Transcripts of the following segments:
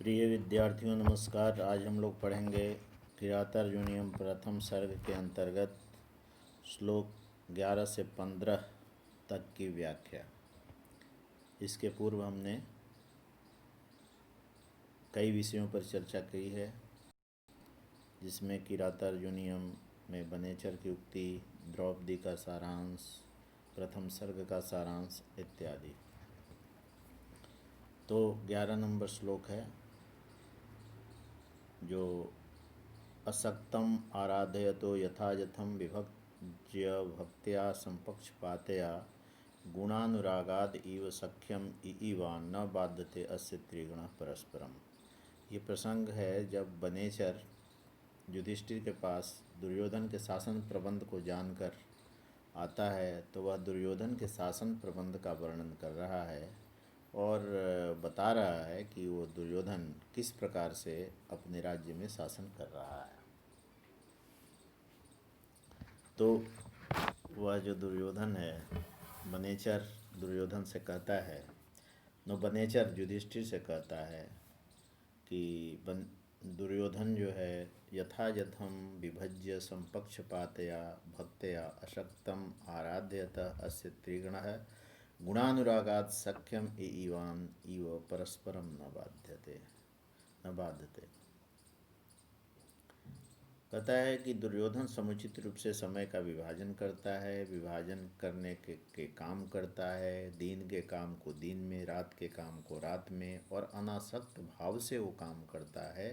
प्रिय विद्यार्थियों नमस्कार। आज हम लोग पढ़ेंगे किरातार्जुनीयम प्रथम सर्ग के अंतर्गत श्लोक 11 से 15 तक की व्याख्या। इसके पूर्व हमने कई विषयों पर चर्चा की है, जिसमें किरातार्जुनीयम में बनेचर की उक्ति, द्रौपदी का सारांश, प्रथम सर्ग का सारांश इत्यादि। तो 11 नंबर श्लोक है जो असक्तम आराधयतो यथायथम विभज्य भक्त्या संपक्षपातया गुणानुरागाद इव सख्यम इवा न बाध्यते अस्य त्रिगुणः परस्परम। ये प्रसंग है जब बनेचर युधिष्ठिर के पास दुर्योधन के शासन प्रबंध को जानकर आता है, तो वह दुर्योधन के शासन प्रबंध का वर्णन कर रहा है और बता रहा है कि वो दुर्योधन किस प्रकार से अपने राज्य में शासन कर रहा है। तो वह जो दुर्योधन है, बनेचर दुर्योधन से कहता है, बनेचर युधिष्ठिर से कहता है कि दुर्योधन जो है यथायथम विभज्य संपक्षपातया भक्तया अशक्तम आराध्यतः अस्य त्रिगुणः गुणानुरागात् सख्यम इवान इव परस्परम न बाध्यते। कहता है कि दुर्योधन समुचित रूप से समय का विभाजन करता है, विभाजन करने के काम करता है, दिन के काम को दिन में, रात के काम को रात में, और अनासक्त भाव से वो काम करता है,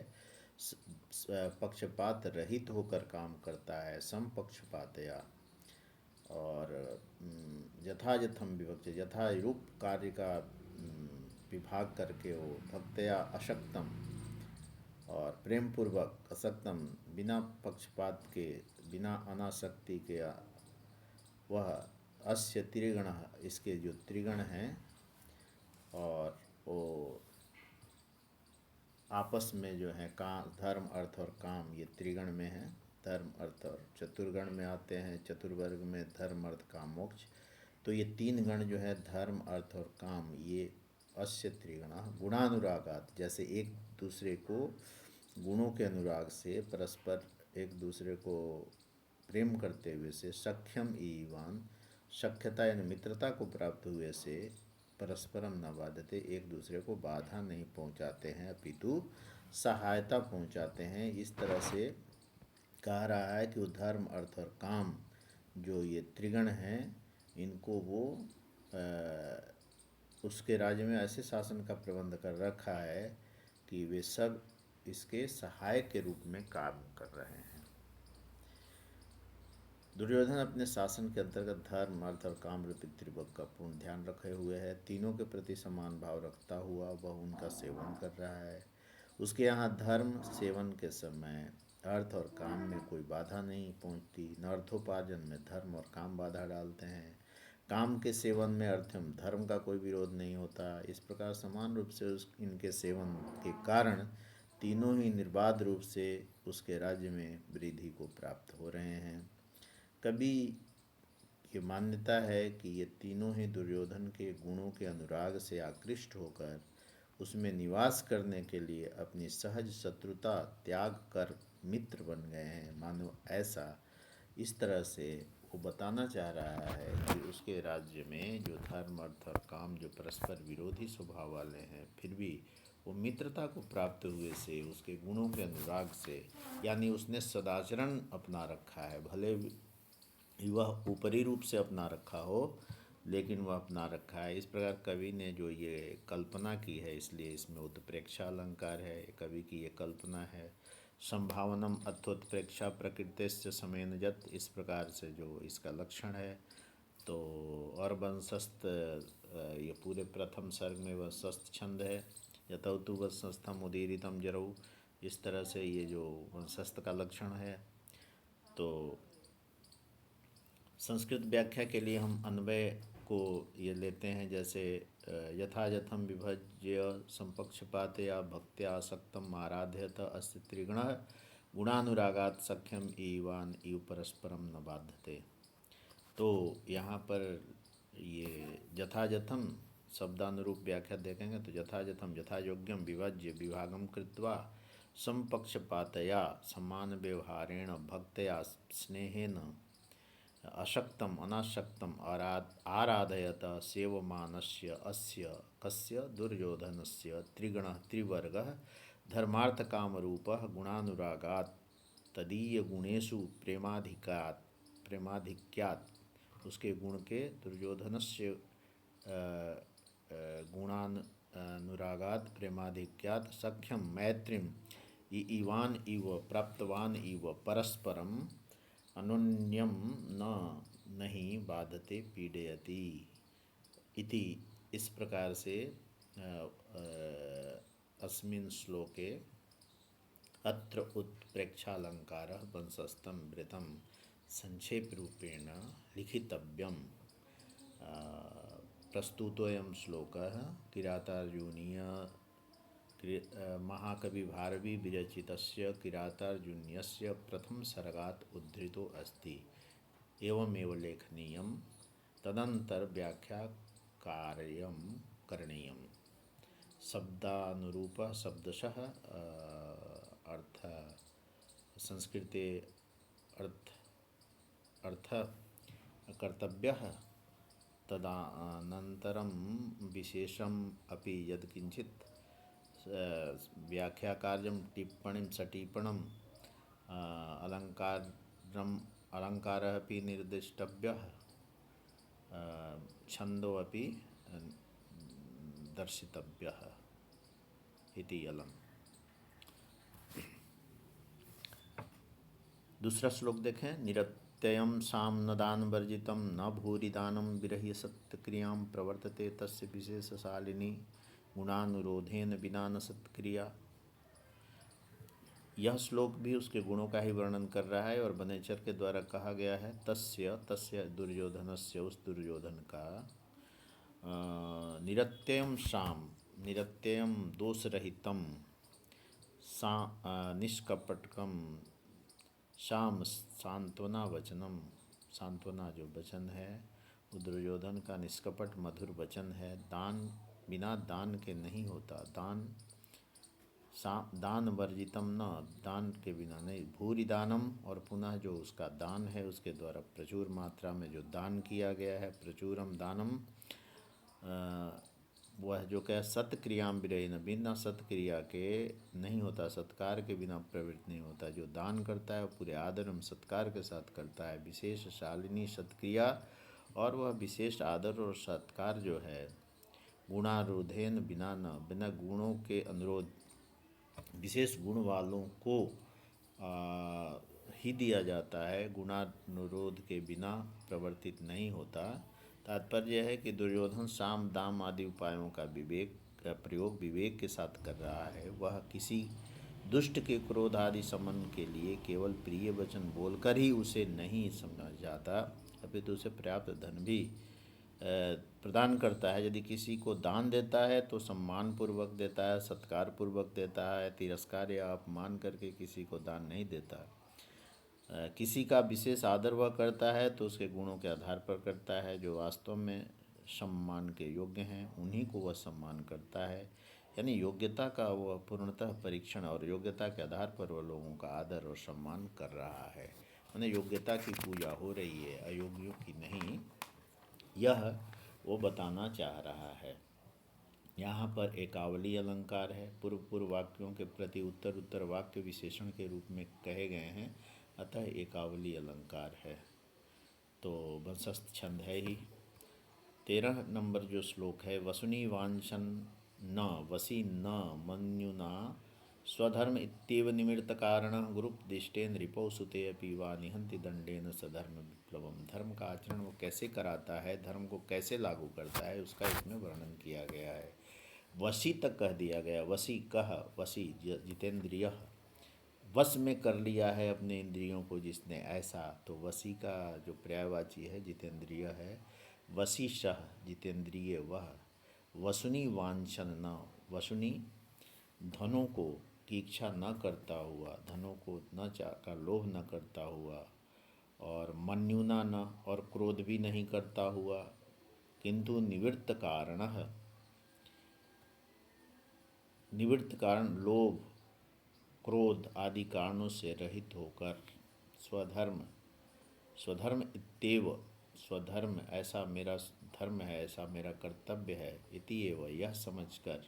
पक्षपात रहित होकर काम करता है, समपक्षपातया, और यथायथम विभक्त यथा रूप कार्य का विभाग करके वो भक्तया अशक्तम और प्रेम पूर्वक, असक्तम बिना पक्षपात के, बिना अनासक्ति के, वह अस्य त्रिगण, इसके जो त्रिगण हैं और वो आपस में जो है काम, धर्म अर्थ और काम, ये त्रिगण में है। धर्म अर्थ और चतुर्गण में आते हैं, चतुर्वर्ग में धर्म अर्थ काम मोक्ष। तो ये तीन गण जो है धर्म अर्थ और काम, ये अस्य त्रिगण गुणानुरागात, जैसे एक दूसरे को गुणों के अनुराग से, परस्पर एक दूसरे को प्रेम करते हुए से, सख्यम ईवान, सख्यता यानी मित्रता को प्राप्त हुए से, परस्परम न बाध्यते, एक दूसरे को बाधा नहीं पहुंचाते हैं, अपितु सहायता पहुंचाते हैं। इस तरह से कह रहा है कि वो धर्म अर्थ और काम जो ये त्रिगण हैं, इनको वो उसके राज्य में ऐसे शासन का प्रबंध कर रखा है कि वे सब इसके सहायक के रूप में काम कर रहे हैं। दुर्योधन अपने शासन के अंतर्गत धर्म अर्थ और काम रूपी त्रिभुज का पूर्ण ध्यान रखे हुए है। तीनों के प्रति समान भाव रखता हुआ वह उनका सेवन कर रहा है। उसके यहाँ धर्म सेवन के समय अर्थ और काम में कोई बाधा नहीं पहुँचती, न अर्थोपार्जन में धर्म और काम बाधा डालते हैं, काम के सेवन में अर्थ एवं धर्म का कोई विरोध नहीं होता। इस प्रकार समान रूप से इनके सेवन के कारण तीनों ही निर्बाध रूप से उसके राज्य में वृद्धि को प्राप्त हो रहे हैं। कभी ये मान्यता है कि ये तीनों ही दुर्योधन के गुणों के अनुराग से आकृष्ट होकर उसमें निवास करने के लिए अपनी सहज शत्रुता त्याग कर मित्र बन गए हैं। मानो ऐसा, इस तरह से वो बताना चाह रहा है कि उसके राज्य में जो धर्म अर्थ और काम जो परस्पर विरोधी स्वभाव वाले हैं, फिर भी वो मित्रता को प्राप्त हुए से, उसके गुणों के अनुराग से, यानी उसने सदाचरण अपना रखा है। भले वह ऊपरी रूप से अपना रखा हो, लेकिन वह अपना रखा है। इस प्रकार कवि ने जो ये कल्पना की है, इसलिए इसमें उत्प्रेक्षा अलंकार है। कवि की ये कल्पना है, संभावनम अथोत्प्रेक्षा प्रकृतिश्च समेनजत, इस प्रकार से जो इसका लक्षण है। तो और वंशस्थ, ये पूरे प्रथम सर्ग में वंशस्थ छंद है। यथौतु वंशस्थम उदीरितम जरऊ, इस तरह से ये जो वंशस्थ का लक्षण है। तो संस्कृत व्याख्या के लिए हम अन्वय को ये लेते हैं, जैसे यथायथम विभज्य संपक्षपात या भक्त्या आसक्तम आराध्यत अस्य त्रिगुणः गुणानुरागात सख्यम इवान इव परस्परम न बाध्यते। तो यहाँ पर ये यथायथम शब्दानुरूप व्याख्या देखेंगे तो यथायथम यथायोग्यम विभाज्य विभागम कृत्वा समपक्षपातया समान व्यवहारेण भक्तया स्नेहेन अशक्तम अनाशक्तम आराधयत सेवमानस्य अस्य कस्य दुर्योधनस्य त्रिगणः त्रिवर्गः धर्मार्थकामरूपः गुणानुरागात् तदीय गुणेषु प्रेमाधिक्यात् उसके गुण के दुर्योधनस्य गुणानुरागात् प्रेमाधिक्यात् सख्यम मैत्रीम इवान इव प्राप्तवान इव परस्परम अनुन्यम न नहीं बाधते पीडयति इति। इस प्रकार से अस्मिन् श्लोके अत्र उत्प्रेक्षालंकारः वंशस्थं वृतं संक्षेप रूपेण लिखितव्यम्। प्रस्तुतोऽयं श्लोकः किरातार्जुनीय महाकवि भारवी विरचितस्य किरातार्जुनीयस्य प्रथम सर्गात् उद्धृतो अस्ति। एवमेव लेखनीयं तदनंतर व्याख्याकार्यं करणीयम्। शब्दानुरूप शब्दशः अर्थ संस्कृते अर्थ कर्तव्यः तदनन्तरं विशेषम् अपि यत्किंचित् व्याख्याकार्यं टिप्पणीं सटीपणम् अलङ्कारः अपि निर्दिष्टव्यः छन्दो अपि दर्शितव्यः इति अलम्। दूसरा श्लोक देखें। निरत्ययं साम्नदान वर्जितं न भूरिदानं विरह्य सत्क्रियां प्रवर्तते तस्य विशेषशालिनी गुणानुरोधेन विना न सत्क्रिया। यह श्लोक भी उसके गुणों का ही वर्णन कर रहा है और वनेचर के द्वारा कहा गया है तस्य दुर्योधनस्य उस दुर्योधन का निरत्ययं साम निरत्ययं दोषरहितम निष्कपटकम शाम सांत्वना वचनम। सांत्वना जो वचन है वो दुर्योधन का निष्कपट मधुर वचन है। दान बिना दान के नहीं होता। दान वर्जितम न दान के बिना नहीं। भूरि दानम और पुनः जो उसका दान है उसके द्वारा प्रचुर मात्रा में जो दान किया गया है। प्रचुरम दानम वह जो क्या सत्क्रियाम विरहिन बिना सत्क्रिया के नहीं होता। सत्कार के बिना प्रवृत्त नहीं होता। जो दान करता है वो पूरे आदर एवं सत्कार के साथ करता है। विशेष शालिनी सत्क्रिया और वह विशेष आदर और सत्कार जो है गुणारूढ़ेन बिना गुणों के अनुरोध विशेष गुण वालों को ही दिया जाता है। गुणानुरोध के बिना प्रवर्तित नहीं होता। तात्पर्य है कि दुर्योधन साम दाम आदि उपायों का प्रयोग विवेक के साथ कर रहा है। वह किसी दुष्ट के क्रोध आदि शमन के लिए केवल प्रिय वचन बोलकर ही उसे नहीं समझ जाता अपितु उसे पर्याप्त धन भी प्रदान करता है। यदि किसी को दान देता है तो सम्मान पूर्वक देता है, सत्कार पूर्वक देता है। तिरस्कार या अपमान करके किसी को दान नहीं देता। किसी का विशेष आदर वह करता है तो उसके गुणों के आधार पर करता है। जो वास्तव में सम्मान के योग्य हैं उन्हीं को वह सम्मान करता है। यानी योग्यता का वह पूर्णतः परीक्षण और योग्यता के आधार पर वह लोगों का आदर और सम्मान कर रहा है। यानी योग्यता की पूजा हो रही है, अयोग्यों की नहीं। यह वो बताना चाह रहा है। यहाँ पर एकावली अलंकार है। पूर्व वाक्यों के प्रति उत्तर वाक्य विशेषण के रूप में कहे गए हैं, अतः एकावली अलंकार है। तो वंशस्थ छंद है ही। 13 नंबर जो श्लोक है। वसुनी वांछन न वसी न मन्युना स्वधर्म इत्येव निमित्त कारण गुरुपदिष्टे नृपौ सुते अपि वा निहंति दंडेन सधर्म विप्लवम। धर्म का आचरण वो कैसे कराता है, धर्म को कैसे लागू करता है, उसका इसमें वर्णन किया गया है। वशी तक कह दिया गया। वशी जितेंद्रिय वश में कर लिया है अपने इंद्रियों को जिसने ऐसा। तो वशी का जो पर्यायवाची है जितेंद्रिय है। वशिष्ठ जितेंद्रिय वह। वसुनी वांछन न वसुनी धनों को की इच्छा न करता हुआ, धनों को न का लोभ न करता हुआ और मन्युना न और क्रोध भी नहीं करता हुआ, किंतु निवृत्त कारण निवृत्त कारण लोभ क्रोध आदि कारणों से रहित होकर स्वधर्म स्वधर्म इत्येव स्वधर्म ऐसा मेरा धर्म है, ऐसा मेरा कर्तव्य है, इति एव यह समझकर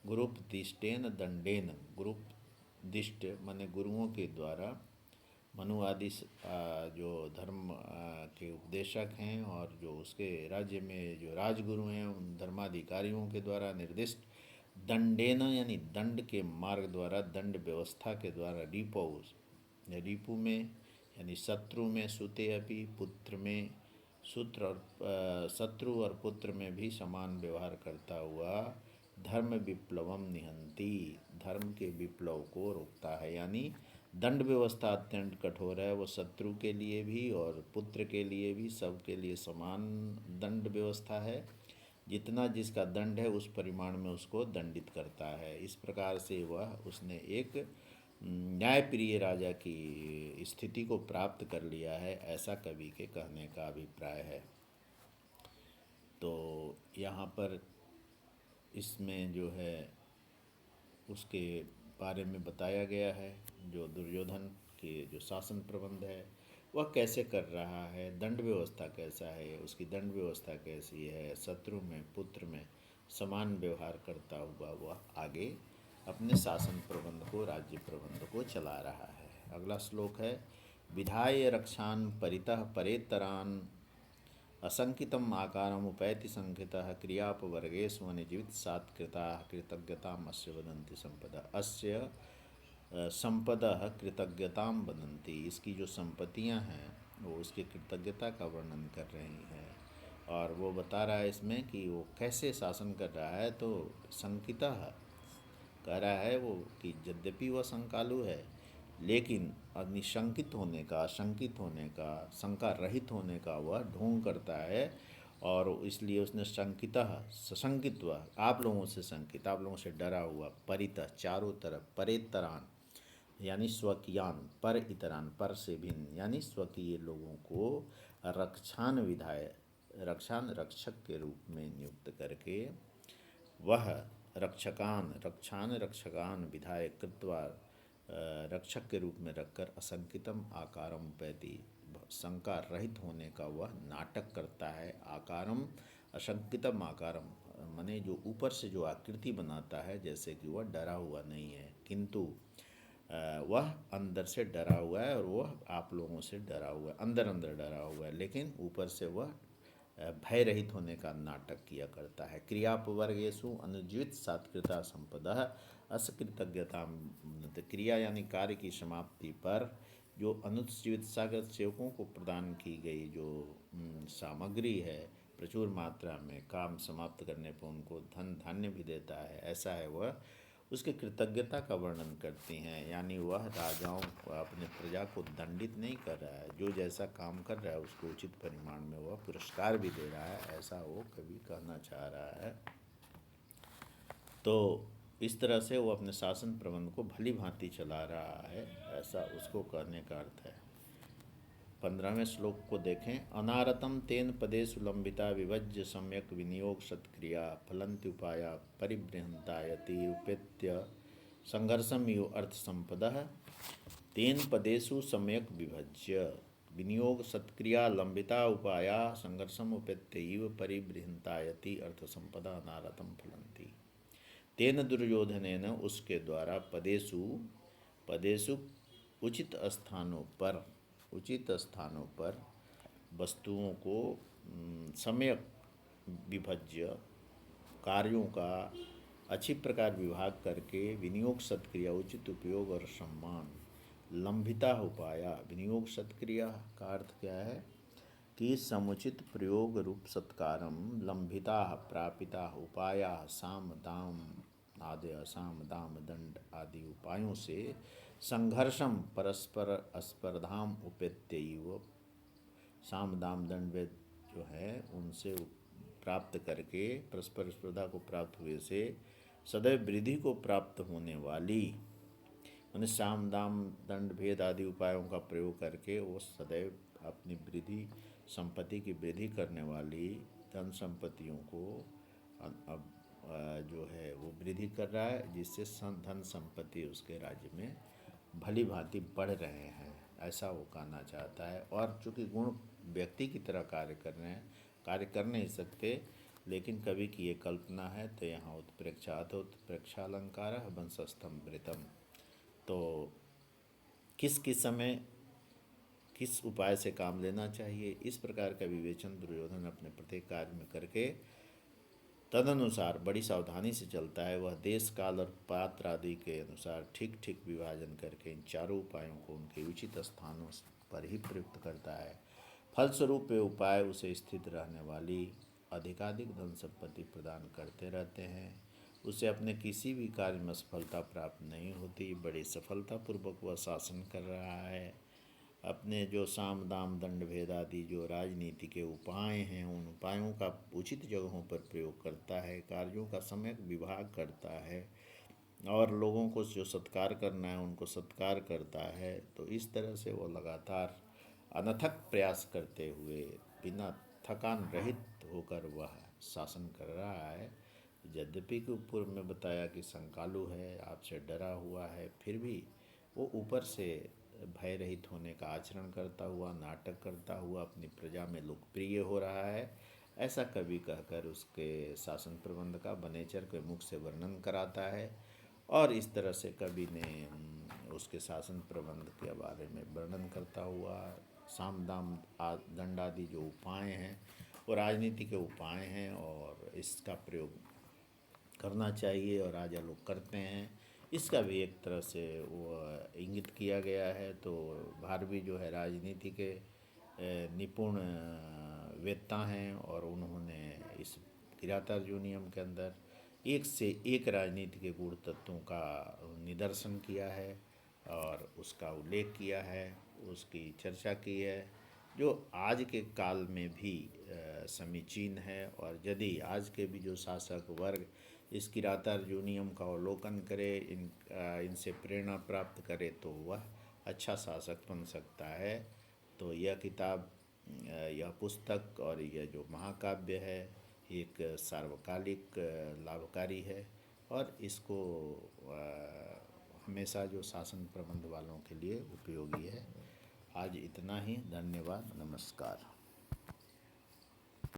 गुरुपदिष्टेन दंडेन गुरुपदिष्ट माने गुरुओं के द्वारा मनु आदि जो धर्म के उपदेशक हैं और जो उसके राज्य में जो राजगुरु हैं उन धर्माधिकारियों के द्वारा निर्दिष्ट दंडेन यानी दंड के मार्ग द्वारा दंड व्यवस्था के द्वारा रिपु में यानी शत्रु में सुते अपि पुत्र में सूत्र और शत्रु और पुत्र में भी समान व्यवहार करता हुआ धर्म विप्लवम निहंती धर्म के विप्लव को रोकता है। यानी दंड व्यवस्था अत्यंत कठोर है, वो शत्रु के लिए भी और पुत्र के लिए भी सबके लिए समान दंड व्यवस्था है। जितना जिसका दंड है उस परिमाण में उसको दंडित करता है। इस प्रकार से वह उसने एक न्यायप्रिय राजा की स्थिति को प्राप्त कर लिया है, ऐसा कवि के कहने का अभिप्राय है। तो यहाँ पर इसमें जो है उसके बारे में बताया गया है, जो दुर्योधन के जो शासन प्रबंध है वह कैसे कर रहा है, दंड व्यवस्था कैसा है, उसकी दंड व्यवस्था कैसी है, शत्रु में पुत्र में समान व्यवहार करता हुआ वह आगे अपने शासन प्रबंध को राज्य प्रबंध को चला रहा है। अगला श्लोक है विधाय रक्षान परितः परेतरान असंकितम आकारम उपैति संकितः क्रियापवर्गेषु अनिजीवित सात्कृताः कृतज्ञताम अस्य वदन्ति संपदा अस्य संपदः कृतज्ञताम वदन्ति। इसकी जो संपत्तियां हैं वो उसकी कृतज्ञता का वर्णन कर रही हैं और वो बता रहा है इसमें कि वो कैसे शासन कर रहा है। तो संकितः कह रहा है वो कि यद्यपि वह शंकालु है लेकिन निशंकित होने का, शंकित होने का, शंका रहित होने का वह ढोंग करता है और इसलिए उसने शंकितः सशंकित हुआ, आप लोगों से शंकित, आप लोगों से डरा हुआ, परितः चारों तरफ, परेतरान यानी स्वकीयान, पर इतरान पर से भिन्न यानी स्वकीय लोगों को रक्षान विधाय रक्षान रक्षक के रूप में नियुक्त करके वह रक्षकान विधाय कृत्वा रक्षक के रूप में रखकर असंकितम आकारम पैति शंका रहित होने का वह नाटक करता है। आकारम असंकितम आकारम माने जो ऊपर से जो आकृति बनाता है जैसे कि वह डरा हुआ नहीं है, किंतु वह अंदर से डरा हुआ है और वह आप लोगों से डरा हुआ है, अंदर अंदर डरा हुआ है, लेकिन ऊपर से वह भय रहित होने का नाटक किया करता है। क्रियापवर्गेषु अनुज्जीवित सात्कृता संपदा असकृतज्ञता क्रिया यानी कार्य की समाप्ति पर जो अनुज्जीवित सागत सेवकों को प्रदान की गई जो सामग्री है प्रचुर मात्रा में काम समाप्त करने पर उनको धन धान्य भी देता है, ऐसा है वह उसके कृतज्ञता का वर्णन करती हैं। यानी वह राजाओं अपने प्रजा को दंडित नहीं कर रहा है, जो जैसा काम कर रहा है उसको उचित परिमाण में वह पुरस्कार भी दे रहा है, ऐसा वो कवि कहना चाह रहा है। तो इस तरह से वो अपने शासन प्रबंध को भली भांति चला रहा है, ऐसा उसको कहने का अर्थ है। 15वें श्लोक को देखें। अनारतम तेन पदेषु लंबिता विभज्य सम्यक विनियोग सत्क्रिया फलंति उपाया परिबृहंतायति उपेत्य संघर्षम यु अर्थ संपदः तेन पदेषु सम्यक विभज्य विनियोग सत्क्रिया लंबिता उपाया संघर्षम उपेत्य इव परिबृहंतायति अर्थ संपदा अनारतम फलंति। तेन दुर्योधनेन उसके द्वारा पदेषु उचित स्थानों पर वस्तुओं को सम्यक विभज्य कार्यों का अच्छी प्रकार विभाग करके विनियोग सत्क्रिया उचित उपयोग और सम्मान लंबिता उपाया विनियोग सत्क्रिया का अर्थ क्या है कि समुचित प्रयोग रूप सत्कारम लंबिता प्रापिता उपाया साम दाम आदि साम दाम दंड आदि उपायों से संघर्षम परस्पर स्पर्धाम उपेत्यैव साम दाम दंड जो है उनसे प्राप्त करके परस्पर स्पर्धा को प्राप्त हुए से सदैव वृद्धि को प्राप्त होने वाली उन्हें साम दाम दंड भेद आदि उपायों का प्रयोग करके वो सदैव अपनी वृद्धि संपत्ति की वृद्धि करने वाली धन संपत्तियों को जो है वो वृद्धि कर रहा है, जिससे धन संपत्ति उसके राज्य में भली भांति बढ़ रहे हैं, ऐसा वो कहना चाहता है। और चूँकि गुण व्यक्ति की तरह कार्य कर रहे हैं, कार्य कर नहीं सकते, लेकिन कवि की ये कल्पना है। तो यहाँ उत्प्रेक्षात उत्प्रेक्षालंकार वंशस्थम वृतम, तो किस किस समय किस उपाय से काम लेना चाहिए, इस प्रकार का विवेचन दुर्योधन अपने प्रत्येक कार्य में करके तदनुसार बड़ी सावधानी से चलता है। वह देश काल और पात्र आदि के अनुसार ठीक ठीक विभाजन करके इन चारों उपायों को उनके उचित स्थानों पर ही प्रयुक्त करता है। फलस्वरूप वे उपाय उसे स्थित रहने वाली अधिकाधिक धन संपत्ति प्रदान करते रहते हैं। उसे अपने किसी भी कार्य में सफलता प्राप्त नहीं होती, बड़ी सफलतापूर्वक वह शासन कर रहा है। अपने जो साम दाम दंड भेद आदि जो राजनीति के उपाय हैं, उन उपायों का उचित जगहों पर प्रयोग करता है, कार्यों का सम्यक विभाग करता है, और लोगों को जो सत्कार करना है उनको सत्कार करता है। तो इस तरह से वो लगातार अनथक प्रयास करते हुए बिना थकान रहित होकर वह शासन कर रहा है। यद्यपि कि पूर्व में बताया कि संकालु है, आपसे डरा हुआ है, फिर भी वो ऊपर से भय रहित होने का आचरण करता हुआ, नाटक करता हुआ अपनी प्रजा में लोकप्रिय हो रहा है, ऐसा कवि कहकर उसके शासन प्रबंध का वनेचर के मुख से वर्णन कराता है। और इस तरह से कवि ने उसके शासन प्रबंध के बारे में वर्णन करता हुआ साम दाम दंड आदि जो उपाय हैं वो राजनीति के उपाय हैं, और इसका प्रयोग करना चाहिए और राजा लोग करते हैं, इसका भी एक तरह से वो इंगित किया गया है। तो भारवी जो है राजनीति के निपुण वेत्ता हैं, और उन्होंने इस किरातार्जुनीयम के अंदर एक से एक राजनीति के गुण तत्वों का निदर्शन किया है और उसका उल्लेख किया है, उसकी चर्चा की है, जो आज के काल में भी समीचीन है। और यदि आज के भी जो शासक वर्ग इस किरातार्जुनीयम का अवलोकन करे, इनसे प्रेरणा प्राप्त करे, तो वह अच्छा शासक बन सकता है। तो यह किताब, यह पुस्तक और यह जो महाकाव्य है एक सार्वकालिक लाभकारी है, और इसको हमेशा जो शासन प्रबंध वालों के लिए उपयोगी है। आज इतना ही, धन्यवाद, नमस्कार।